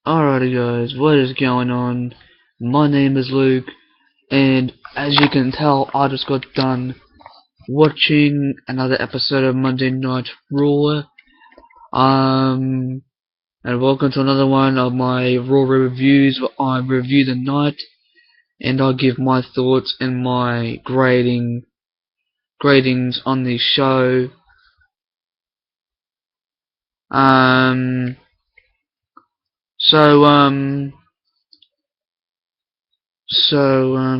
Alrighty guys, what is going on? My name is Luke, and as you can tell, I just got done watching another episode of Monday Night Raw. And welcome to another one of my Raw reviews where I review the night, and I'll give my thoughts and my gradings on the show.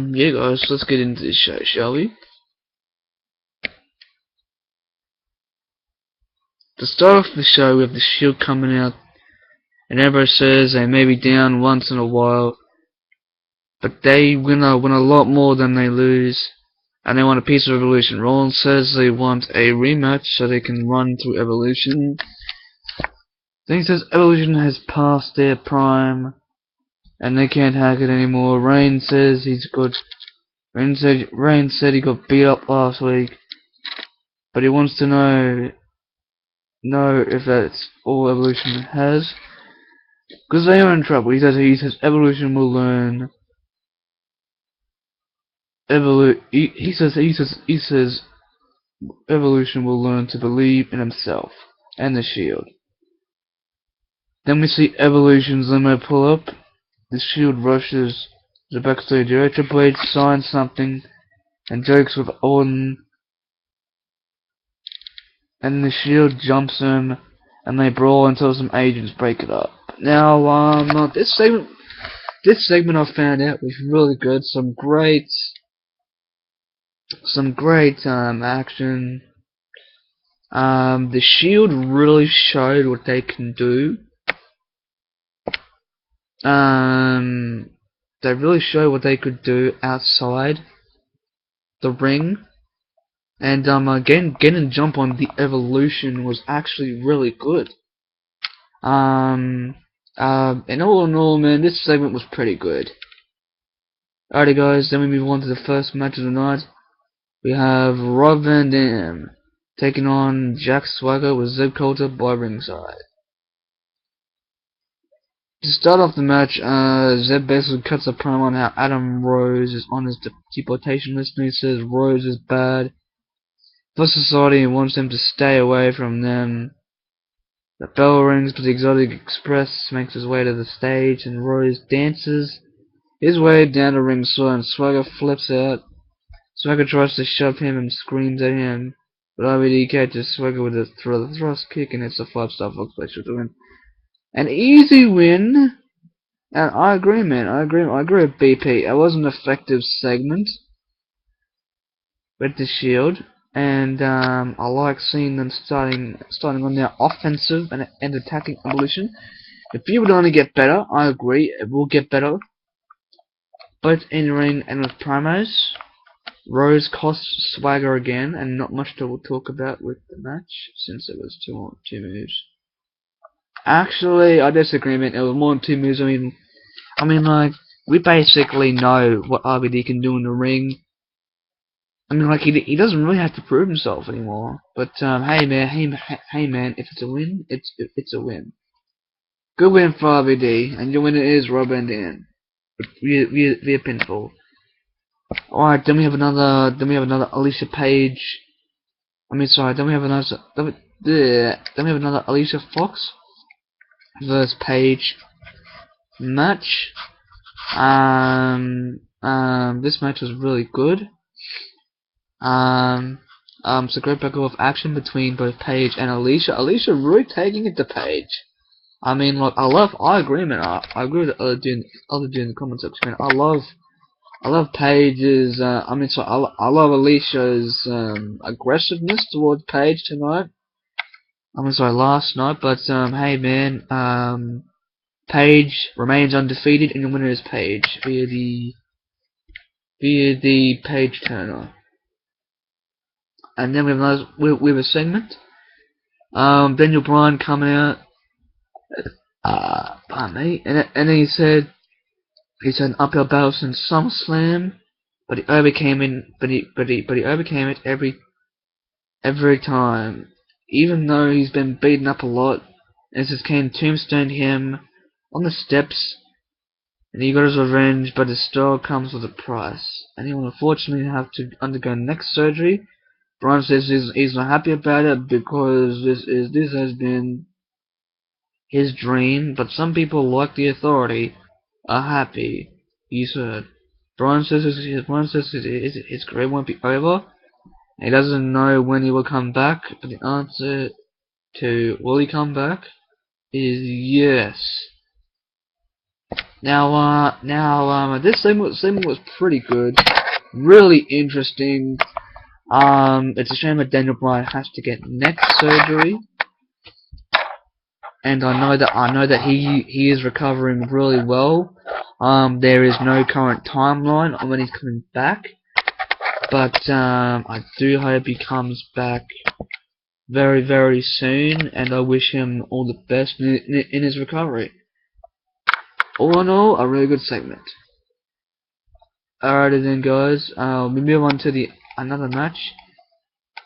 Yeah guys, let's get into this show, shall we? To start off the show, we have the Shield coming out, and everybody says they may be down once in a while, but they win a lot more than they lose, and they want a piece of Evolution. Rollins says they want a rematch so they can run through Evolution. Then he says Evolution has passed their prime, and they can't hack it anymore. Reigns says he's good. Reigns said he got beat up last week, but he wants to know if that's all Evolution has. Because they are in trouble. He says Evolution will learn. He says Evolution will learn to believe in himself and the Shield. Then we see Evolution's limo pull up. The Shield rushes the backstage area. Triple H signs something and jokes with Orton. And the Shield jumps him, and they brawl until some agents break it up. Now, this segment I found out was really good. Some great action. The Shield really showed what they can do. They really showed what they could do outside the ring. And getting a jump on the Evolution was actually really good. And all in all, man, this segment was pretty good. Alrighty guys, then we move on to the first match of the night. We have Rob Van Dam taking on Jack Swagger with Zeb Colter by ringside. To start off the match, Zeb basically cuts a promo on how Adam Rose is on his deportation list, and he says Rose is bad for society and wants him to stay away from them. The bell rings, but the Exotic Express makes his way to the stage, and Rose dances his way down the ring floor, and Swagger flips out. Swagger tries to shove him and screams at him, but RVD catches Swagger with a thrust kick, and it's a 5-star Fox Special to win. An easy win, and I agree, man. I agree with BP. It was an effective segment with the Shield, and I like seeing them starting on their offensive and attacking Evolution. The feud would only get better. I agree, it will get better. Both in ring and with promos. Rose costs Swagger again, and not much to talk about with the match since it was two moves. Actually, I disagree, man. It was more than 2 moves. I mean, like, we basically know what RVD can do in the ring. I mean, like, he doesn't really have to prove himself anymore. But hey man, if it's a win, it's a win. Good win for RVD, and your winner is Rob Van Dam via pinfall. Alright, then we have another Alicia Page. Then we have another Alicia Fox versus Page match. This match was really good. It's a great back of action between both Page and Alicia. Alicia really taking it to Page. I mean, like, I agree, man. I agree with the other dude in the comment section, man. I love Paige's, I love Alicia's, aggressiveness towards Paige tonight. Last night, but, hey man, Paige remains undefeated, and the winner is Paige via the Page Turner. And then we have a segment. Daniel Bryan coming out. Pardon me. And then he said an uphill battle since SummerSlam, but he overcame it every time. Even though he's been beaten up a lot, and this came tombstone him on the steps, and he got his revenge, but it still comes with a price. And he will unfortunately have to undergo neck surgery. Brian says he's not happy about it because this has been his dream, but some people, like the Authority, are happy. He's heard. Brian says his career won't be over. He doesn't know when he will come back, but the answer to will he come back is yes. This segment was pretty good, really interesting. It's a shame that Daniel Bryan has to get neck surgery, and I know that he is recovering really well. There is no current timeline on when he's coming back, but I do hope he comes back very, very soon, and I wish him all the best in his recovery. All in all, a really good segment. Alrighty then, guys. We move on to another match.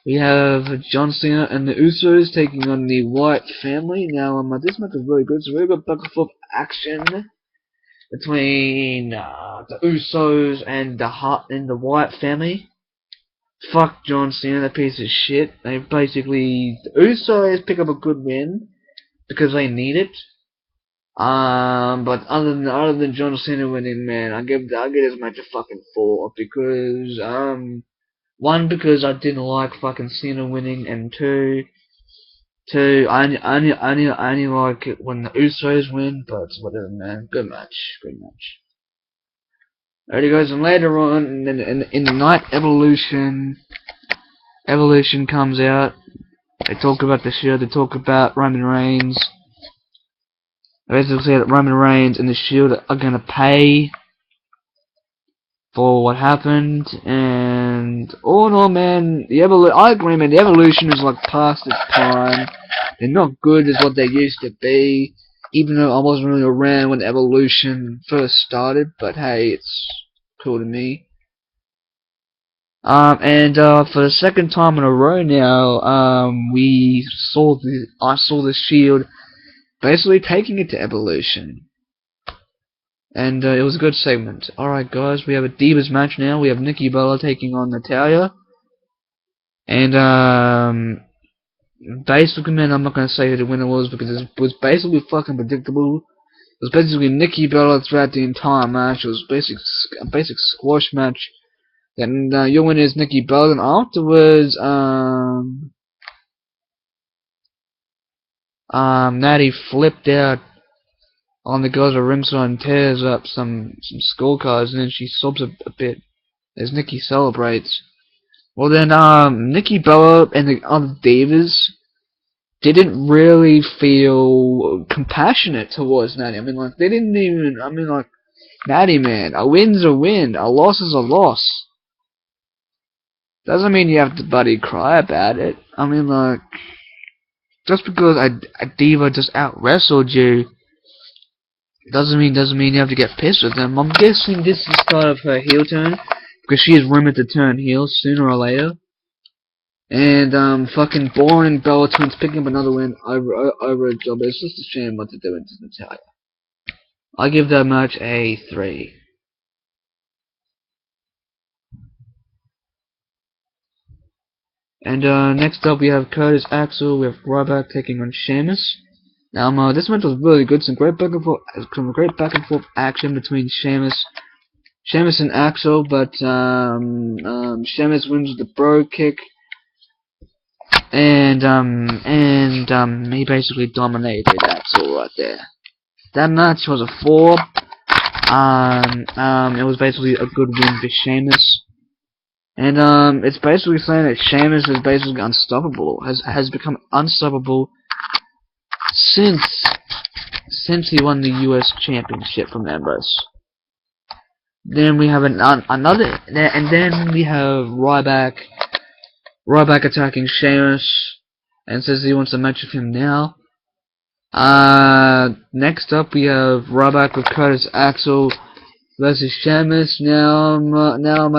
We have John Cena and the Usos taking on the Wyatt family. Now, this match is really good. It's a really good back and forth action between the Usos and the Wyatt family. Fuck John Cena, that piece of shit. The Usos pick up a good win because they need it. But other than John Cena winning, man, I give this match a fucking 4 because one, because I didn't like fucking Cena winning, and two, I only like it when the Usos win. But whatever, man. Good match. Alrighty, guys, and later on in the night, Evolution comes out. They talk about the Shield. They talk about Roman Reigns. They basically say that Roman Reigns and the Shield are gonna pay for what happened, and all in all, man, I agree, man. The Evolution is like past its prime. They're not good as what they used to be. Even though I wasn't really around when Evolution first started, but hey, it's cool to me. For the second time in a row now, I saw the Shield basically taking it to Evolution. And it was a good segment. Alright, guys, we have a Divas match now. We have Nikki Bella taking on Natalya. And, basically, man, I'm not going to say who the winner was because it was basically fucking predictable. It was basically Nikki Bella throughout the entire match. It was a basic squash match. And your winner is Nikki Bella. And afterwards, Natty flipped out on the girls of ringside and tears up some scorecards, and then she sobs a bit as Nikki celebrates. Well then, Nikki Bella and the other divas didn't really feel compassionate towards Natty. I mean, like, they didn't even, Natty, man, a win's a win, a loss is a loss. Doesn't mean you have to bloody cry about it. I mean, like, just because a diva just out-wrestled you, doesn't mean you have to get pissed with them. I'm guessing this is part of her heel turn, because she is rumored to turn heel sooner or later. And fucking boring Bella Twins picking up another win over a job. It's just a shame what they're doing to Natalya. I give that match a 3. And next up we have Curtis Axel with Ryback taking on Sheamus. Now, this match was really good. Some great back and forth action between Sheamus and Axel, but Sheamus wins with the bro kick, and he basically dominated Axel right there. That match was a 4. It was basically a good win for Sheamus. And it's basically saying that Sheamus is basically unstoppable, has become unstoppable since he won the US Championship from Ambrose. Then we have then we have Ryback attacking Sheamus and says he wants a match with him now. Next up we have Ryback with Curtis Axel versus Sheamus. Now,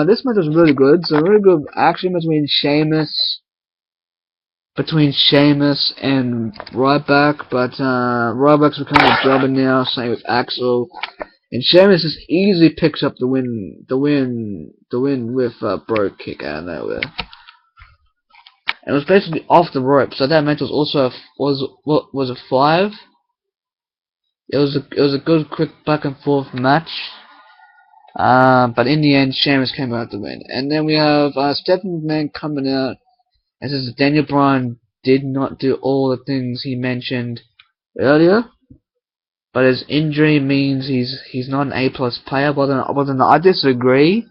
this match was really good. So really good action between Sheamus between Sheamus and Ryback, but Ryback's become a jobber now, same with Axel. And Sheamus just easily picks up the win with a Brogue Kick out of nowhere. And it was basically off the rope, so that match was also was a 5. It was a good quick back and forth match. But in the end, Sheamus came out to win. And then we have Stephanie McMahon coming out and says that Daniel Bryan did not do all the things he mentioned earlier, but his injury means he's not an A+ player. But then I disagree.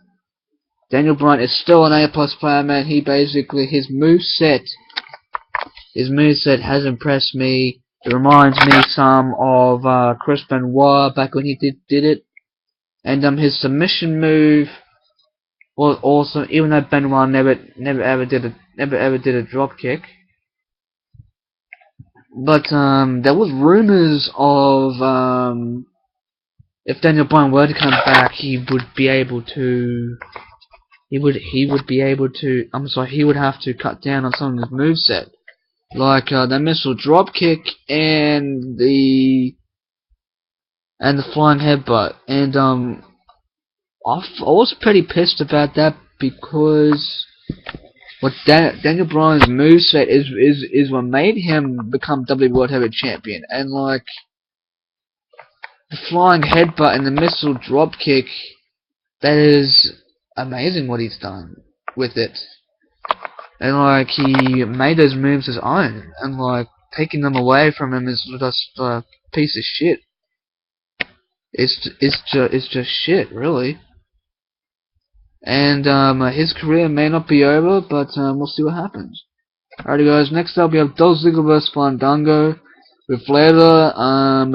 Daniel Bryan is still an A+ player, man. He basically his moveset has impressed me. It reminds me some of Chris Benoit back when he did it. And his submission move was awesome, even though Benoit never ever did a drop kick. But there was rumors of if Daniel Bryan were to come back, he would have to cut down on some of his moveset, like the missile drop kick and the flying headbutt. And I was pretty pissed about that, because what Daniel Bryan's moveset is what made him become WWE World Heavyweight Champion. And like the flying headbutt and the missile drop kick, that is amazing what he's done with it. And like he made those moves his own, and like taking them away from him is just a piece of shit. It's just shit, really. And his career may not be over, but we'll see what happens. Alrighty guys, next up we have Dolph Ziggler vs Fandango with Flair.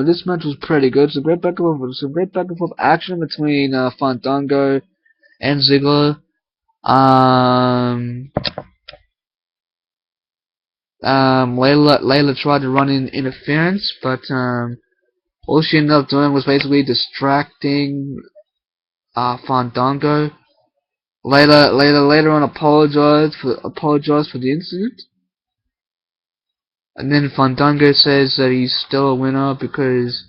This match was pretty good. Some great back and forth action between Fandango and Ziggler. Layla tried to run in interference, but all she ended up doing was basically distracting Fandango. Later on apologized for the incident. And then Fandango says that he's still a winner because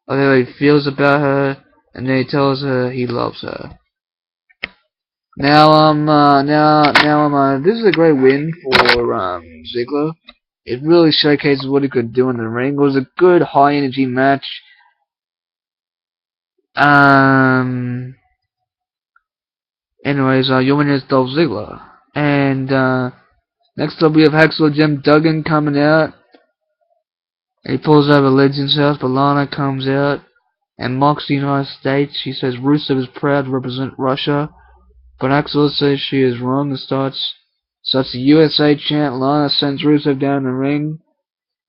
of how he feels about her, and then he tells her he loves her. Now this is a great win for Ziggler. It really showcases what he could do in the ring. It was a good high energy match. Anyways, your winner is Dolph Ziggler. And next up we have Hacksaw Jim Duggan coming out. He pulls over Legends House, but Lana comes out and mocks the United States. She says Rusev is proud to represent Russia, but Hacksaw says she is wrong and starts the USA chant. Lana sends Rusev down the ring,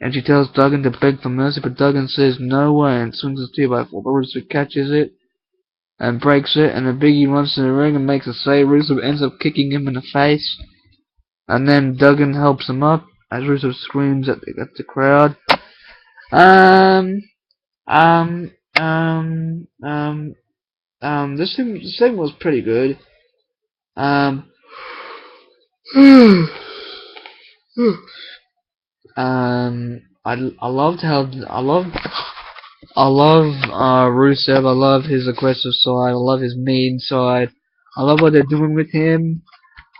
and she tells Duggan to beg for mercy, but Duggan says no way and swings his 2x4. But Rusev catches it and breaks it, and then Biggie runs to the ring and makes a save. Rusev ends up kicking him in the face, and then Duggan helps him up as Rusev screams at the crowd. This thing was pretty good. I love Rusev. I love his aggressive side. I love his mean side. I love what they're doing with him.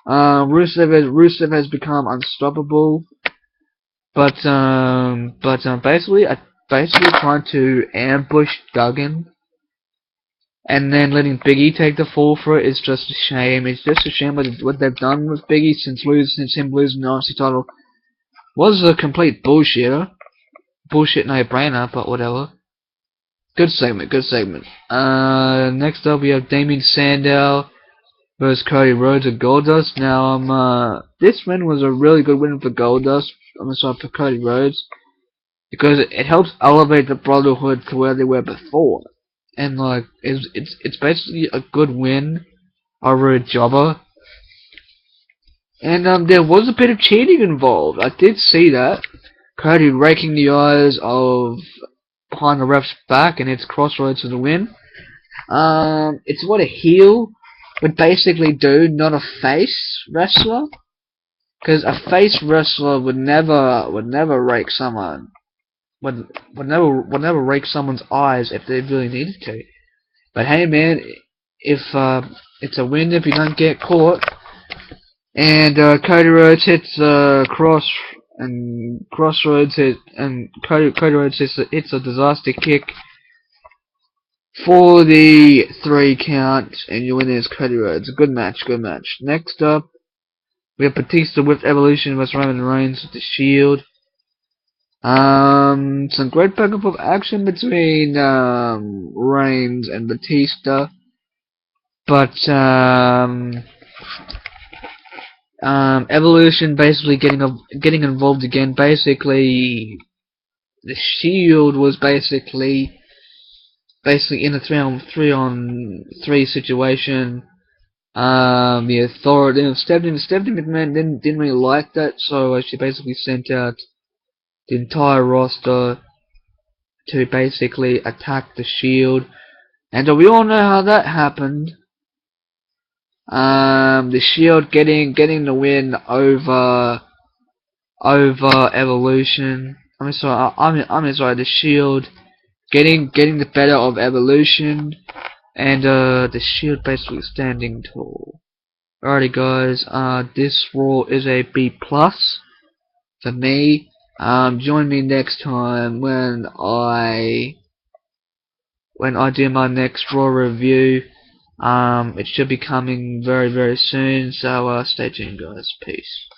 Rusev has become unstoppable. But basically trying to ambush Duggan and then letting Big E take the fall for it is just a shame. It's just a shame what they've done with Big E since him losing the IC title was a complete bullshit no-brainer, but whatever. Good segment. Next up we have Damien Sandow versus Cody Rhodes at Goldust. Now, this win was a really good win for Goldust. For Cody Rhodes, because it helps elevate the Brotherhood to where they were before, and like it's basically a good win over a jobber. And there was a bit of cheating involved. I did see that. Cody raking the eyes of behind the ref's back, and it's Crossroads for the win. It's what a heel would basically do, not a face wrestler. Because a face wrestler would never rake someone. Would never rake someone's eyes if they really needed to. But hey, man, if it's a win if you don't get caught. And Cody Rhodes hits cross, and Crossroads hit, and Cody Rhodes hits a disaster kick for the 3 count, and your winner is Cody Rhodes. Good match, good match. Next up, we have Batista with Evolution vs Roman Reigns with the Shield. Some great back and forth action between Reigns and Batista, but Evolution basically getting involved again. Basically, the Shield was basically in a 3-on-3 situation. The Authority, Stephanie McMahon didn't really like that, so she basically sent out the entire roster to basically attack the Shield, and we all know how that happened. The Shield getting the win over Evolution. I'm sorry. The Shield getting the better of Evolution, and the Shield basically standing tall. Alrighty, guys. This Raw is a B+ for me. Join me next time when I do my next Raw review. It should be coming very soon, so stay tuned, guys. Peace.